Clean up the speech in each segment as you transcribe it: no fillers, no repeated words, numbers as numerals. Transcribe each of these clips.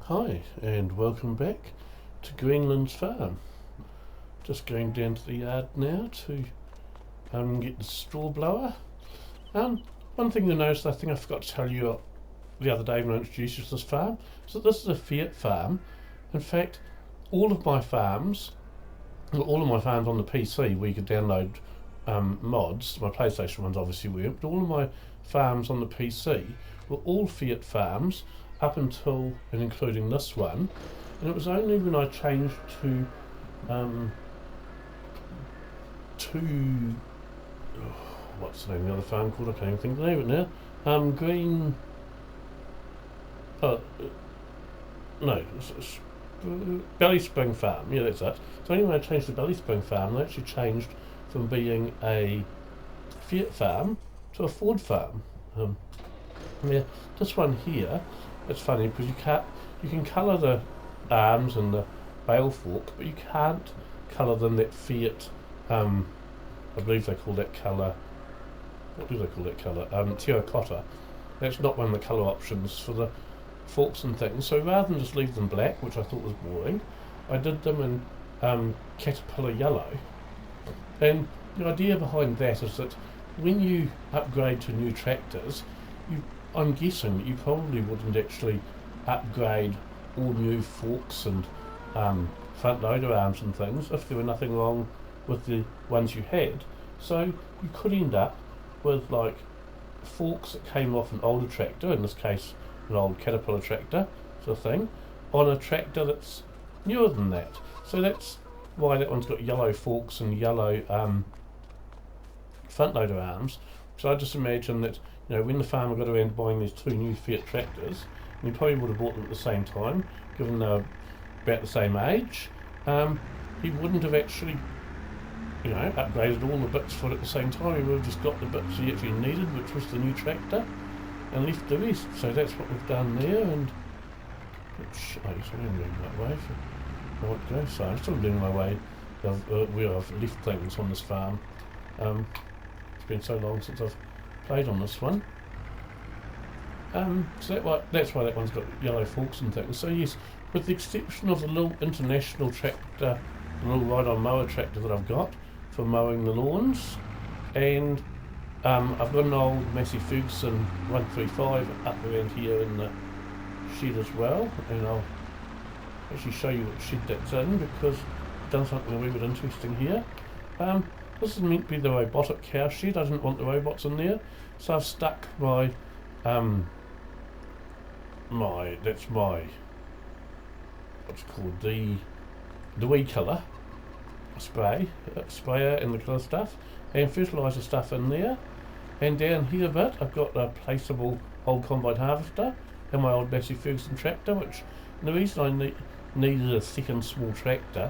Hi, and welcome back to Greenlands Farm. Just going down to the yard now to get the straw blower. Um, One thing you notice, I think I forgot to tell you the other day when I introduced you to this farm, is that this is a Fiat farm. In fact, all of my farms, all of my farms on the PC, where you could download mods, my PlayStation ones obviously weren't, but all of my farms on the PC were all Fiat farms up until and including this one. And it was only when I changed to um, what's the name of the other farm called? I can't even think of the name of it now. Green. Uh, no, Belly Spring Farm. Yeah, that's it. So anyway, when I changed to Belly Spring Farm, I actually changed from being a Fiat farm to a Ford farm. Yeah, this one here, it's funny because you can colour the arms and the bale fork, but you can't colour them that Fiat. I believe they call that colour. What do they call that colour? Terracotta. That's not one of the colour options for the forks and things. So rather than just leave them black, which I thought was boring, I did them in Caterpillar yellow. And the idea behind that is that when you upgrade to new tractors, I'm guessing that you probably wouldn't actually upgrade all new forks and front loader arms and things if there were nothing wrong with the ones you had. So you could end up with like forks that came off an older tractor, in this case an old Caterpillar tractor sort of thing, on a tractor that's newer than that. So that's why that one's got yellow forks and yellow front loader arms. So I just imagine that, when the farmer got around to buying these two new Fiat tractors, and he probably would have bought them at the same time, given they were about the same age, he wouldn't have actually, upgraded all the bits for it at the same time. He would have just got the bits he actually needed, which was the new tractor, and left the rest. So that's what we've done there, and so I'm going that way for what goes. So I'm still doing my way of where I've left things on this farm. It's been so long since I've played on this one. So that's why that one's got yellow forks and things. So yes, with the exception of the little international tractor, the little ride-on mower tractor that I've got for mowing the lawns, and I've got an old Massey Ferguson 135 up around here in the shed as well, and I'll actually show you what shed that's in because I've done something a wee bit interesting here. This is meant to be the robotic cow shed. I didn't want the robots in there, so I've stuck my that's my what's it called, the weed killer sprayer and the killer stuff and fertiliser stuff in there. And down here a bit I've got a placeable old combine harvester and my old Massey Ferguson tractor, which, and the reason I needed a second small tractor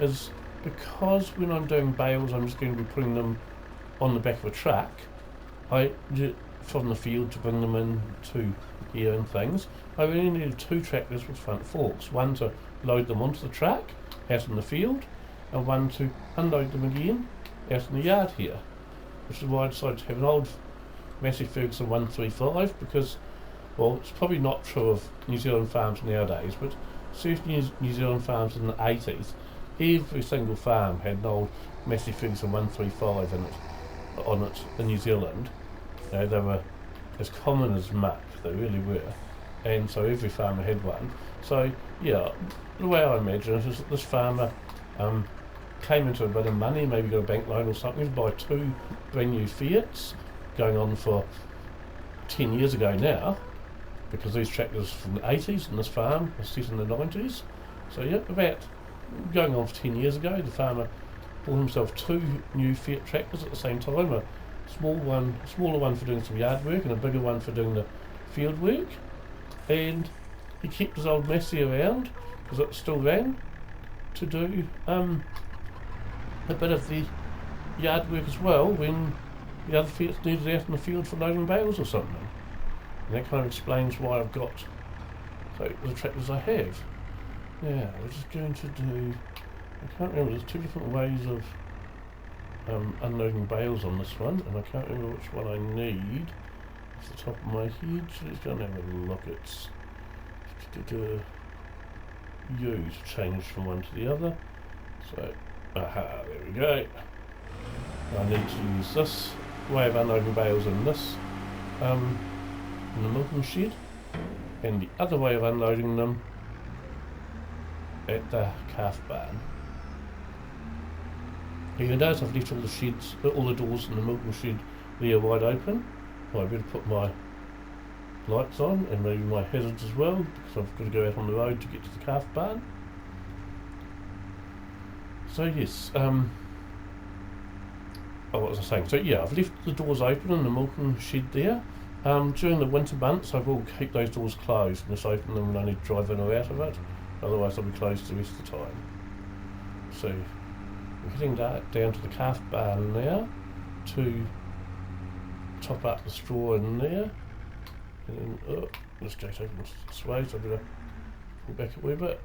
is because when I'm doing bales I'm just going to be putting them on the back of a truck from the field to bring them in to here and things. I really needed two tractors with front forks, one to load them onto the truck out in the field and one to unload them again out in the yard here, which is why I decided to have an old Massey Ferguson 135 because, well, it's probably not true of New Zealand farms nowadays, but certainly New Zealand farms in the 80s, every single farm had an old Massey Ferguson 135 on it in New Zealand. They were as common as muck, they really were, and so every farmer had one. So yeah, the way I imagine it is that this farmer came into a bit of money, maybe got a bank loan or something to buy two brand new Fiats, going on for 10 years ago now, because these tractors from the 80s and this farm was set in the 90s. So yeah, about going on for 10 years ago, the farmer bought himself two new Fiat tractors at the same time, a smaller one for doing some yard work and a bigger one for doing the field work, and he kept his old Massey around because it still ran to do a bit of the yard work as well when the other Fiats needed out in the field for loading bales or something. And that kind of explains why I've got the tractors I have. Now we're just going to do, I can't remember, there's two different ways of unloading bales on this one, and I can't remember which one I need off the top of my head, so let's go and have a look. It's U to change from one to the other. So, aha, there we go. I need to use this way of unloading bales in this, in the milking shed, and the other way of unloading them at the calf barn. You can notice I've left all the sheds, all the doors in the milking shed there wide open. Well, I better put my lights on and maybe my hazards as well, because I've got to go out on the road to get to the calf barn. So yes, oh, what was I saying? So yeah, I've left the doors open in the milking shed there. During the winter months I will keep those doors closed and just open them when I need to drive in or out of it. Otherwise they'll be closed the rest of the time. So we're heading down to the calf barn now to top up the straw in there. And then, this gate's open this way, so I better pull back a wee bit.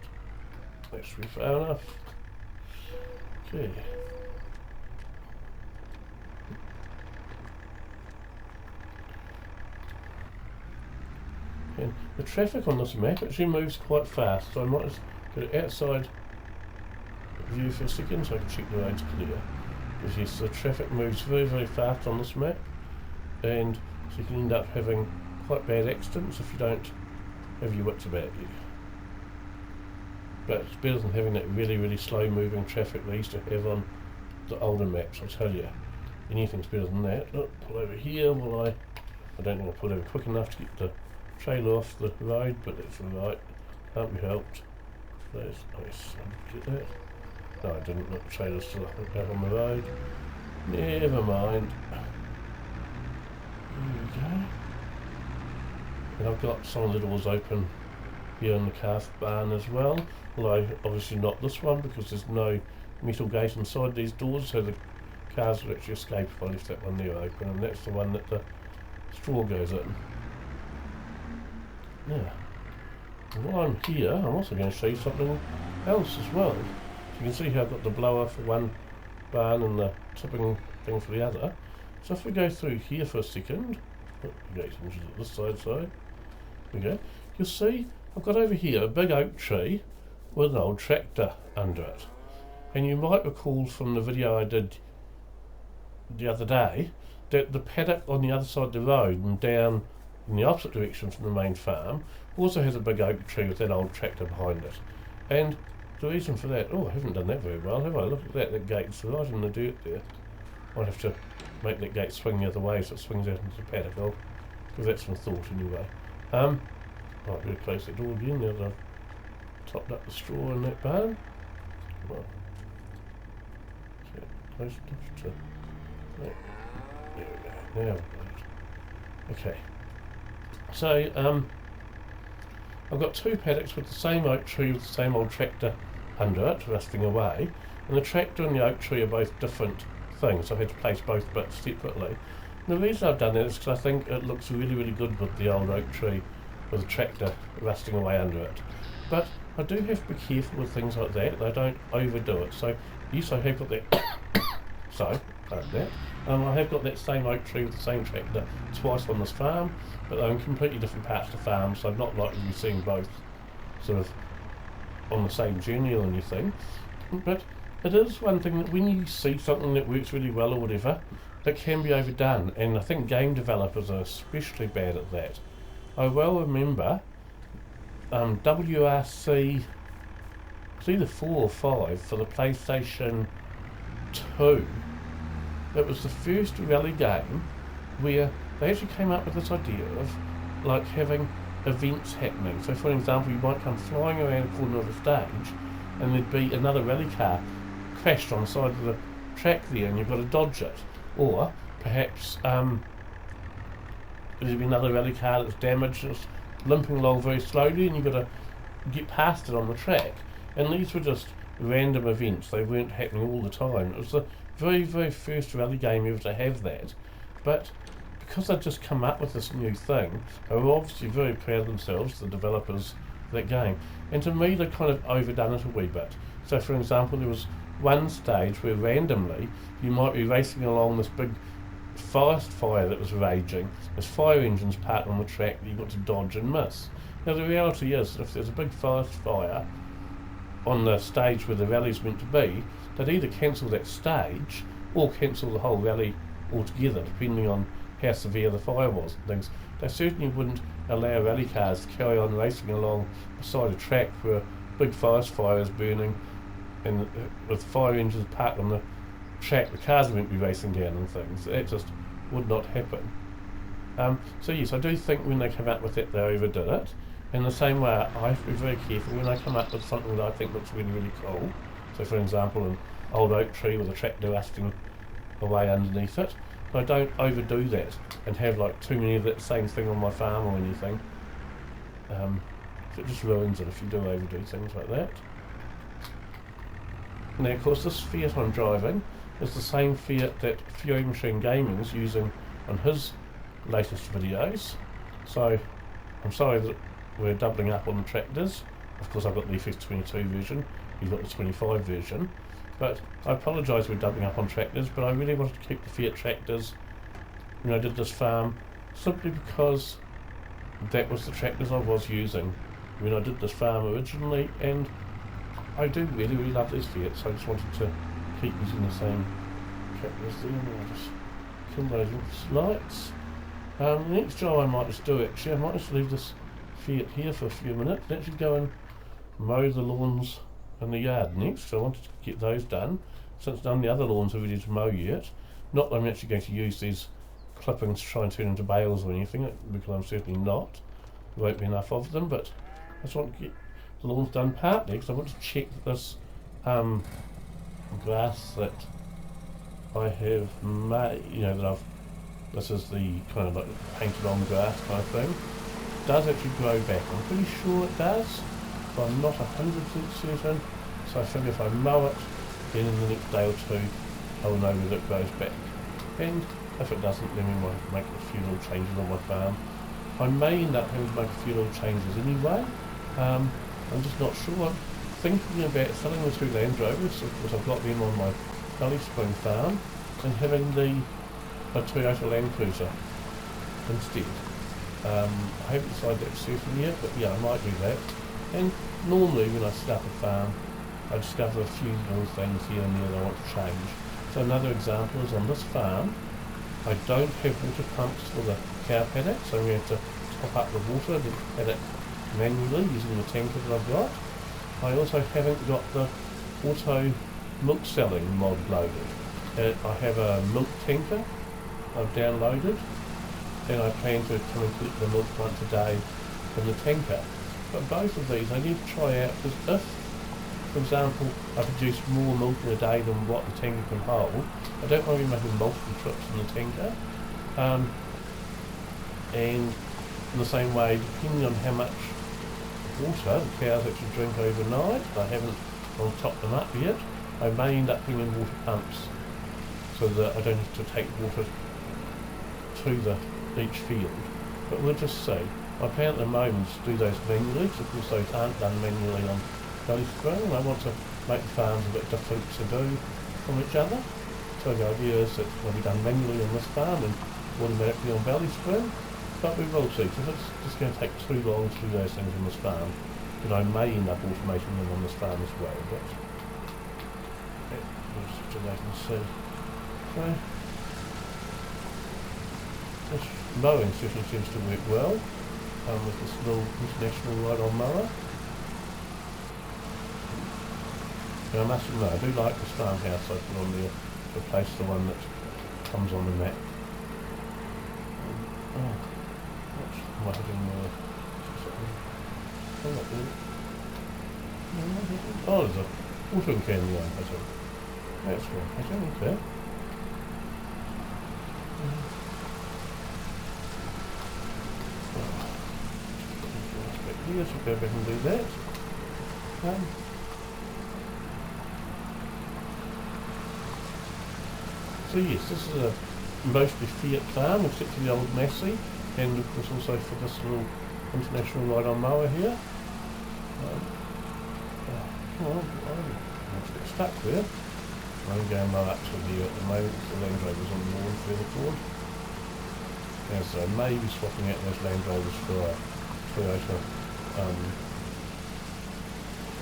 That should be far enough. Okay. And the traffic on this map actually moves quite fast, so I might just get an outside view for a second so I can check the road's clear. Because yes, the traffic moves very, very fast on this map, and so you can end up having quite bad accidents if you don't have your wits about you. But it's better than having that really, really slow moving traffic they used to have on the older maps, I'll tell you. Anything's better than that. Oh, pull over here while I don't think I pulled over quick enough to get the trailer off the road, but that's alright. Can't be helped. That's nice. Get that. No, I didn't. Look, the trailer's still out on the road. Never mind. There we go. And I've got some of the doors open here in the calf barn as well. Although obviously not this one because there's no metal gate inside these doors, so the cars would actually escape if I left that one there open, and that's the one that the straw goes in. Yeah. And while I'm here, I'm also going to show you something else as well. So you can see how I've got the blower for one barn and the tipping thing for the other. So if we go through here for a second, this side, sorry. There we go. You'll see I've got over here a big oak tree with an old tractor under it. And you might recall from the video I did the other day that the paddock on the other side of the road and down in the opposite direction from the main farm also has a big oak tree with that old tractor behind it. And the reason for that, I haven't done that very well, have I? Look at that, that gate's right in the dirt there. I'd have to make that gate swing the other way so it swings out into the paddock. I'll give that some thought anyway. Right, we'll close that door again now that I've topped up the straw in that barn. Come on. Is that close enough to... There we go. Now we've got it. Okay. So, I've got two paddocks with the same oak tree with the same old tractor under it, rusting away, and the tractor and the oak tree are both different things, so I've had to place both bits separately. And the reason I've done that is because I think it looks really, really good with the old oak tree with the tractor rusting away under it. But I do have to be careful with things like that I don't overdo it. So yes, I have got that I have got that same oak tree with the same tractor twice on this farm, but they're in completely different parts of the farm, so I'm not likely to be seeing both sort of on the same journey or anything. But it is one thing that when you see something that works really well or whatever, it can be overdone, and I think game developers are especially bad at that. I well remember WRC, it's either 4 or 5 for the PlayStation 2. It was the first rally game where they actually came up with this idea of like having events happening. So for example, you might come flying around the corner of the stage and there'd be another rally car crashed on the side of the track there and you've got to dodge it. Or perhaps there'd be another rally car that's damaged and it's limping along very slowly and you've got to get past it on the track. And these were just random events, they weren't happening all the time. It was the very, very first rally game ever to have that. But because they'd just come up with this new thing, they were obviously very proud of themselves, the developers of that game. And to me, they'd kind of overdone it a wee bit. So for example, there was one stage where randomly you might be racing along this big forest fire that was raging. There's fire engines parked on the track that you've got to dodge and miss. Now the reality is that if there's a big forest fire on the stage where the rally's meant to be, they'd either cancel that stage or cancel the whole rally altogether, depending on how severe the fire was and things. They certainly wouldn't allow rally cars to carry on racing along beside a track where big forest fire is burning and with fire engines parked on the track the cars are meant to be racing down and things. That just would not happen. So yes, I do think when they come up with it, they overdid it. In the same way, I have to be very careful when I come up with something that I think looks really, really cool. So for example, an old oak tree with a tractor rusting away underneath it. But I don't overdo that and have like too many of that same thing on my farm or anything. So it just ruins it if you do overdo things like that. Now of course this Fiat I'm driving is the same Fiat that Fury Machine Gaming is using on his latest videos. So I'm sorry that we're doubling up on the tractors. Of course I've got the FS22 version, he's got the 25 version. But I apologise we're doubling up on tractors, but I really wanted to keep the Fiat tractors when I did this farm, simply because that was the tractors I was using when I did this farm originally, and I do really, really love these Fiats, so I just wanted to keep using the same tractors there. And I'll just kill those lights. The next job I might just do, actually, I might just leave this Fiat here for a few minutes and actually go and mow the lawns in the yard next. So I wanted to get those done, since none of the other lawns are ready to mow yet. Not that I'm actually going to use these clippings to try and turn into bales or anything, because I'm certainly not. There won't be enough of them, but I just want to get the lawns done partly because I want to check that this grass that I have made, this is the kind of like painted on grass kind of thing, does actually grow back. I'm pretty sure it does, but I'm not 100% certain. So I figure if I mow it, then in the next day or two, I will know whether it grows back. And if it doesn't, then we might make a few little changes on my farm. I may end up having to make a few little changes anyway. I'm just not sure. I'm thinking about selling the 2 Land Rovers, because I've got them on my Valley Spring farm, and having a Toyota Land Cruiser instead. I haven't decided that certain yet, but yeah, I might do that. And normally when I set up a farm, I discover a few little things here and there that I want to change. So another example is on this farm, I don't have water pumps for the cow paddock, so I'm going to have to top up the water in the paddock manually using the tanker that I've got. I also haven't got the auto milk selling mod loaded. I have a milk tanker I've downloaded, and I plan to come and collect the milk once a day from the tanker. But both of these I need to try out, because if, for example, I produce more milk in a day than what the tanker can hold, I don't want to be making multiple trips in the tanker. And in the same way, depending on how much water the cows actually drink overnight, I haven't topped them up yet, I may end up putting in water pumps so that I don't have to take water to each field. But we'll just see. My plan at the moment is to do those manually, because of course those aren't done manually on Valley Spring, and I want to make the farms a bit different to do from each other. So the idea is that it will be done manually on this farm and automatically on Valley Spring, but we will see. So if it's just going to take too long to do those things on this farm, then I may end up automating them on this farm as well. But we'll just wait and see. So this mowing certainly seems to work well with this little international ride-on mower. And I must admit, I do like this farmhouse I put on there to replace the one that comes on the map. Might have been oh, there's a watering can there, I think. That's right, I don't think that. Here, so go back and do that. So yes, this is a mostly Fiat farm, except for the old Massey, and of course also for this little international ride-on mower here. I'm get stuck there. I'm going to mow up to here at the moment, the Land Rovers on the lawn further forward. And so I may be swapping out those Land Rovers for a Toyota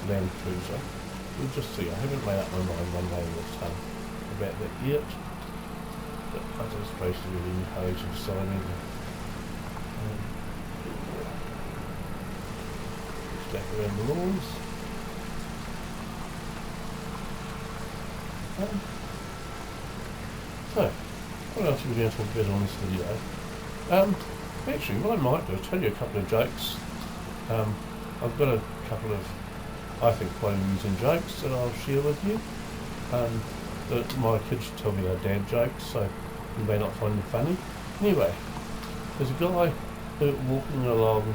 Land Cruiser. We'll just see. I haven't made up my mind one way or the other about that yet. But I was supposed to really encourage and signing. Stack around the lawns. So, what else are we going to talk about on this video? Actually, what I might do is tell you a couple of jokes. I've got a couple of, I think, quite amusing jokes that I'll share with you. My kids tell me they're dad jokes, so you may not find them funny. Anyway, there's a guy walking along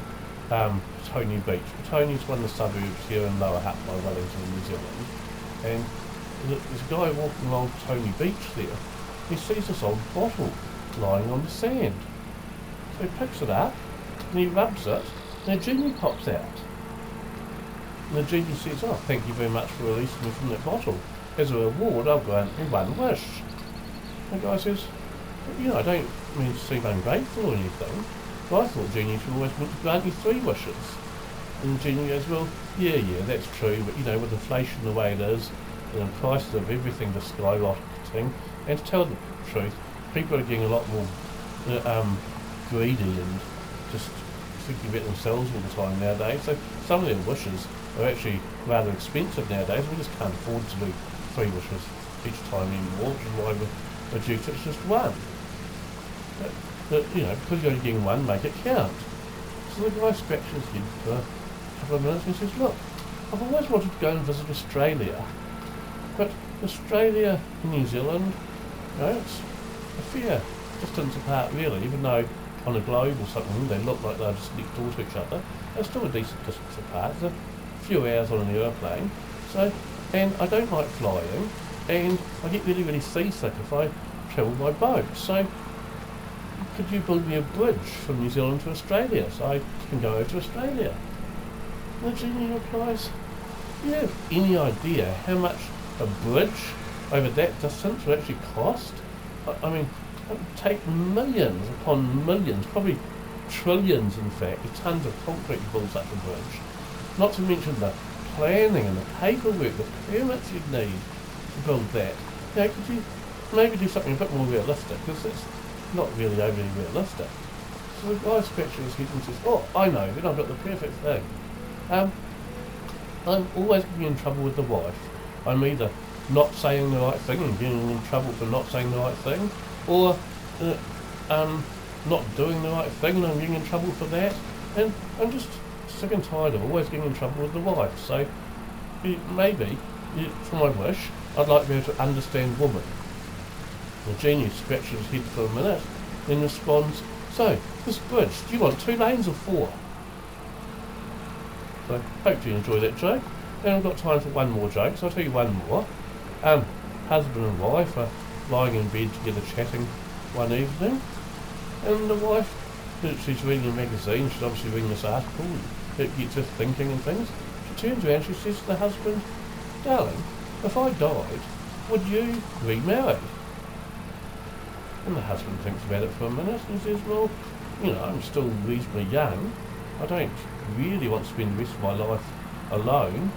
Tony Beach. Tony's one of the suburbs here in Lower Hutt by Wellington, New Zealand. And there's a guy walking along Tony Beach there. He sees this old bottle lying on the sand. So he picks it up and he rubs it and a genie pops out. And the genie says, "Oh, thank you very much for releasing me from that bottle. As a reward, I'll grant you one wish." The guy says, "I don't mean to seem ungrateful or anything, but I thought genies were always meant to grant you 3 wishes. And the genie goes, "Well, yeah, that's true, but with inflation the way it is, and the prices of everything just skyrocketing, and to tell the truth, people are getting a lot more greedy and just thinking about themselves all the time nowadays. So some of their wishes are actually rather expensive nowadays. We just can't afford to do 3 wishes each time anymore, which is why we're reduced it to just one. But because you're only getting one, make it count." So the guy scratches his head for a couple of minutes and he says, "Look, I've always wanted to go and visit Australia, but Australia and New Zealand, it's a fair distance apart really, even though on a globe or something they look like they're just next door to each other. They're still a decent distance apart. There's a few hours on an aeroplane. And I don't like flying, and I get really, really seasick if I travel by boat. So could you build me a bridge from New Zealand to Australia so I can go over to Australia?" And the genie replies, "Do you have any idea how much a bridge over that distance would actually cost? I mean, it would take millions upon millions, probably trillions in fact, of tons of concrete to build such a bridge. Not to mention the planning and the paperwork, the permits you'd need to build that. Could you maybe do something a bit more realistic? Because it's not really overly realistic." So the guy scratches his head and says, "Oh, I know, then I've got the perfect thing. I'm always getting in trouble with the wife. I'm either not saying the right thing and getting in trouble for not saying the right thing, or not doing the right thing and I'm getting in trouble for that. And I'm just sick and tired of always getting in trouble with the wife. So maybe, for my wish, I'd like to be able to understand women." The genie scratches his head for a minute, then responds, "So, this bridge, do you want 2 lanes or 4? So, hope you enjoy that joke. And I've got time for one more joke, so I'll tell you one more. Husband and wife are lying in bed together chatting one evening, and the wife, she's reading a magazine, she's obviously reading this article, it gets her thinking and things. She turns around and she says to the husband, "Darling, if I died, would you remarry?" And the husband thinks about it for a minute and says, "Well, I'm still reasonably young. I don't really want to spend the rest of my life alone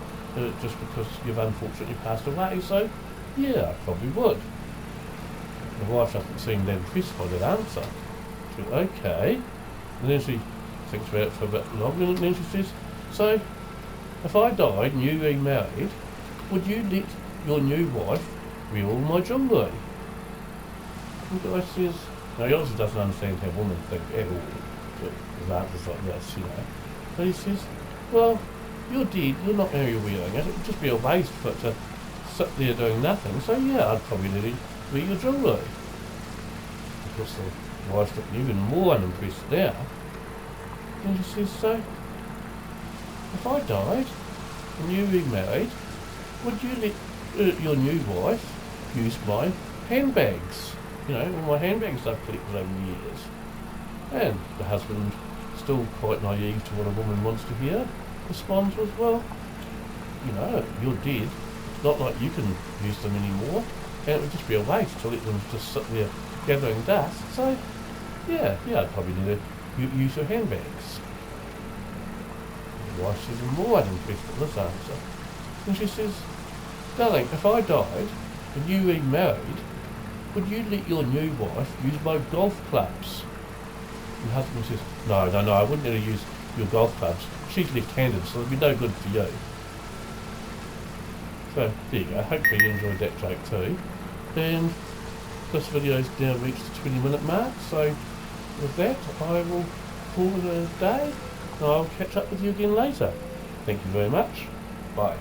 just because you've unfortunately passed away, so yeah, I probably would." The wife doesn't seem that impressed by that answer. She goes, "Okay." And then she thinks about it for a bit longer and then she says, "So, if I died and you remarried, would you let your new wife wear all my jewellery?" And the guy says, now he obviously doesn't understand how women think at all, with answers like this, But he says, "Well, you're dead, you're not going to be wearing it, it would just be a waste for it to sit there doing nothing, so yeah, I'd probably let you wear your jewellery." Of course the wife's looking even more unimpressed now. And she says, "So, if I died and you remarried, would you let your new wife use my handbags? All my handbags I've collected over the years." And the husband, still quite naive to what a woman wants to hear, responds with, "Well, you're dead. It's not like you can use them anymore, and it would just be a waste to let them just sit there gathering dust. So, yeah, I'd probably need to use your handbags." wife's even more unimpressed with this answer. And she says, darling, if I died and you remarried, would you let your new wife use my golf clubs? And the husband says, no, I wouldn't let her use your golf clubs. She's left-handed, so it'll be no good for you. So, there you go. Hopefully you enjoyed that joke too. And this video's now reached the 20-minute mark, so with that, I will call it a day, and I'll catch up with you again later. Thank you very much. Bye.